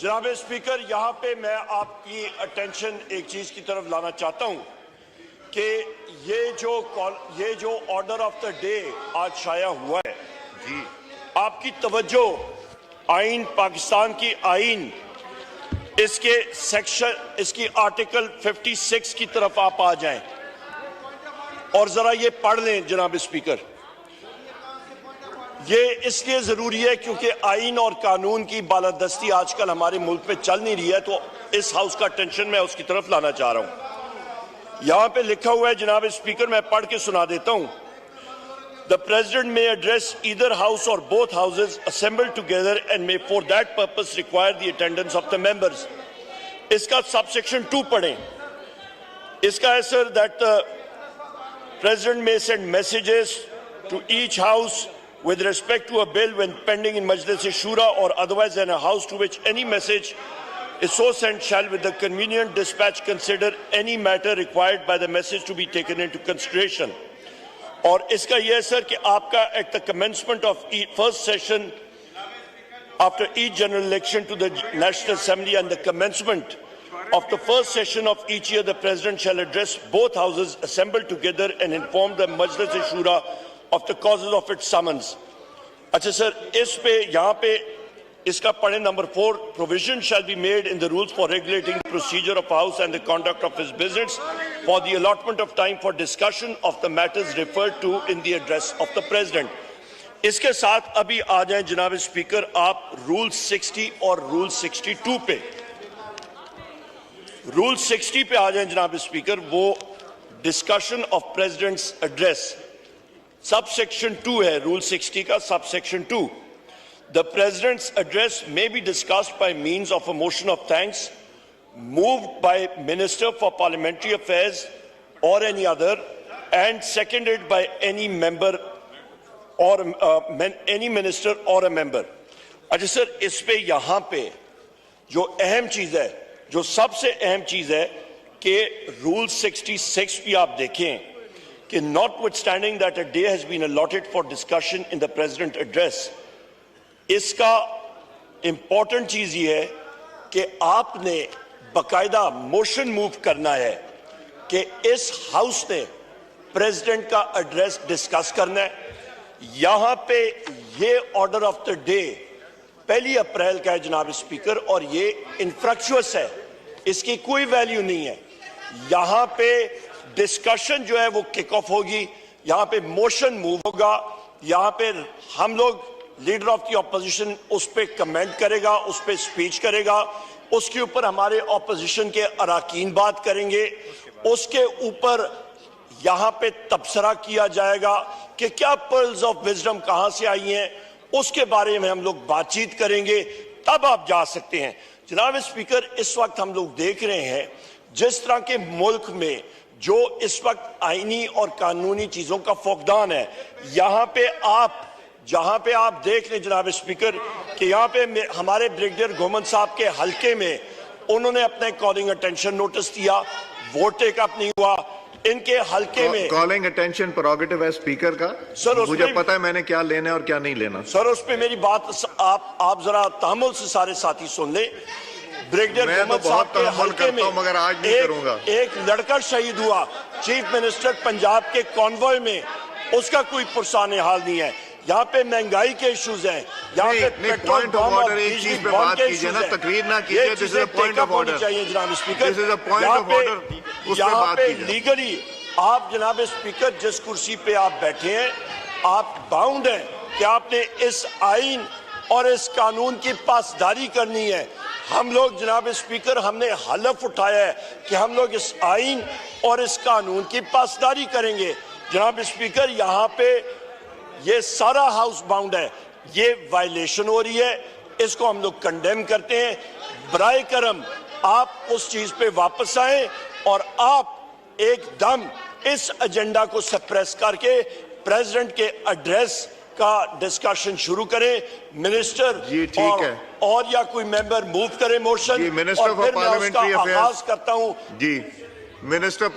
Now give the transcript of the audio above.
जनाब स्पीकर, यहाँ पे मैं आपकी अटेंशन एक चीज की तरफ लाना चाहता हूँ कि ये जो ऑर्डर ऑफ द डे आज शाया हुआ है जी, आपकी तवज्जो आइन, पाकिस्तान की आइन, इसके सेक्शन, इसकी आर्टिकल 56 की तरफ आप आ जाएं और जरा ये पढ़ लें जनाब स्पीकर। ये इसलिए जरूरी है क्योंकि आइन और कानून की बालादस्ती आजकल हमारे मुल्क में चल नहीं रही है, तो इस हाउस का अटेंशन मैं उसकी तरफ लाना चाह रहा हूं। यहां पे लिखा हुआ है जनाब स्पीकर, मैं पढ़ के सुना देता हूं। The president may address either house or both houses assembled together and may for that purpose require the attendance of the members. इसका सबसेक्शन 2 पढ़ें। इसका है sir that the president may send messages to each house with respect to a bill when pending in Majlis-e-Shura or otherwise in a house to which any message is so sent shall with the convenient dispatch consider any matter required by the message to be taken into consideration. और इसका यह है sir कि आपका at the commencement of first session after each general election to the National Assembly and the commencement of the first session of each year, the President shall address both houses assembled together and inform the Majlis-e-Shura of the causes of its summons. अच्छा sir, इस पे यहाँ पे इसका पढ़े number 4, provision shall be made in the rules for regulating the procedure of House and the conduct of its business for the allotment of time for discussion of the matters referred to in the address of the President. इसके साथ अभी आ जाएं जनाब speaker आप rule 60 और rule 62 पे। Rule 60 पे आ जाएं जनाब स्पीकर, वो discussion of president's address subsection 2 है रूल 60 का, subsection 2। The President's address may be discussed by means of a motion of thanks moved by Minister for Parliamentary Affairs or any other and seconded by any member or any minister or a member. अच्छा sir, इस पे यहाँ पे जो अहम चीज है, जो सबसे अहम चीज है कि रूल 66 भी आप देखें कि notwithstanding that a day has been allotted for discussion in the President address, इसका इंपॉर्टेंट चीज ये है कि आपने बकायदा मोशन मूव करना है कि इस हाउस ने प्रेसिडेंट का एड्रेस डिस्कस करना है। यहां पे ये ऑर्डर ऑफ द डे 1 अप्रैल का है जनाब स्पीकर, और ये इनफ्रक्चुअस है, इसकी कोई वैल्यू नहीं है। यहां पे डिस्कशन जो है वो किक ऑफ होगी, यहां पे मोशन मूव होगा, यहां पे हम लोग लीडर ऑफ द ऑपोजिशन उस पर कमेंट करेगा, उस पर स्पीच करेगा, उसके ऊपर हमारे ऑपोजिशन के अराकीन बात करेंगे, उसके ऊपर यहां पे तबसरा किया जाएगा कि क्या पर्ल्स ऑफ विजडम कहां से आई हैं, उसके बारे में हम लोग बातचीत करेंगे, तब आप जा सकते हैं। जनाब स्पीकर, इस वक्त हम लोग देख रहे हैं जिस तरह के मुल्क में जो इस वक्त आईनी और कानूनी चीजों का फौकदान है, जहां पे आप देख लें जनाब स्पीकर कि यहाँ पे हमारे ब्रिगेडियर घोमन साहब के हलके में उन्होंने अपने कॉलिंग अटेंशन नोटिस दिया, वोट टेक अप नहीं हुआ, इनके हलके में कॉलिंग अटेंशन प्रोरोगेटिव है स्पीकर का। सर मुझे पता है मैंने क्या लेना है और क्या नहीं लेना। सर उस पे मेरी बात आप जरा तहम्मुल से सारे साथी सुन ले। ब्रिगेडियर घोमन साहब के हलके में मगर आज नहीं करूंगा। एक लड़का शहीद हुआ चीफ मिनिस्टर पंजाब के कॉन्वॉय में, उसका कोई पुरसान हाल नहीं है। यहाँ पे महंगाई के इश्यूज हैं, यहाँ पे पेट्रोल बम और बिजली बम के इश्यूज हैं। तकरीर ना कीजिए, this is a point of order चाहिए जनाब speaker. This is a point of order, उस पे बात कीजिए। लीगली आप जनाब स्पीकर जिस कुर्सी पे आप बैठे हैं, आप बाउंड हैं कि आपने इस आइन और इस कानून की पासदारी करनी है। हम लोग जनाब स्पीकर, हमने हलफ उठाया है कि हम लोग इस आइन और इस कानून की पासदारी करेंगे। जनाब स्पीकर, यहाँ पे ये सारा हाउस बाउंड है, ये वायलेशन हो रही है, इसको हम लोग कंडेम करते हैं। बराए करम आप उस चीज पे वापस आए और आप एकदम इस एजेंडा को सप्रेस करके प्रेसिडेंट के एड्रेस का डिस्कशन शुरू करें। मिनिस्टर जी ठीक है, और या कोई मेंबर मूव करे मोशन, मिनिस्टर और फिर मैं उसका आगाज करता हूं। जी मिनिस्टर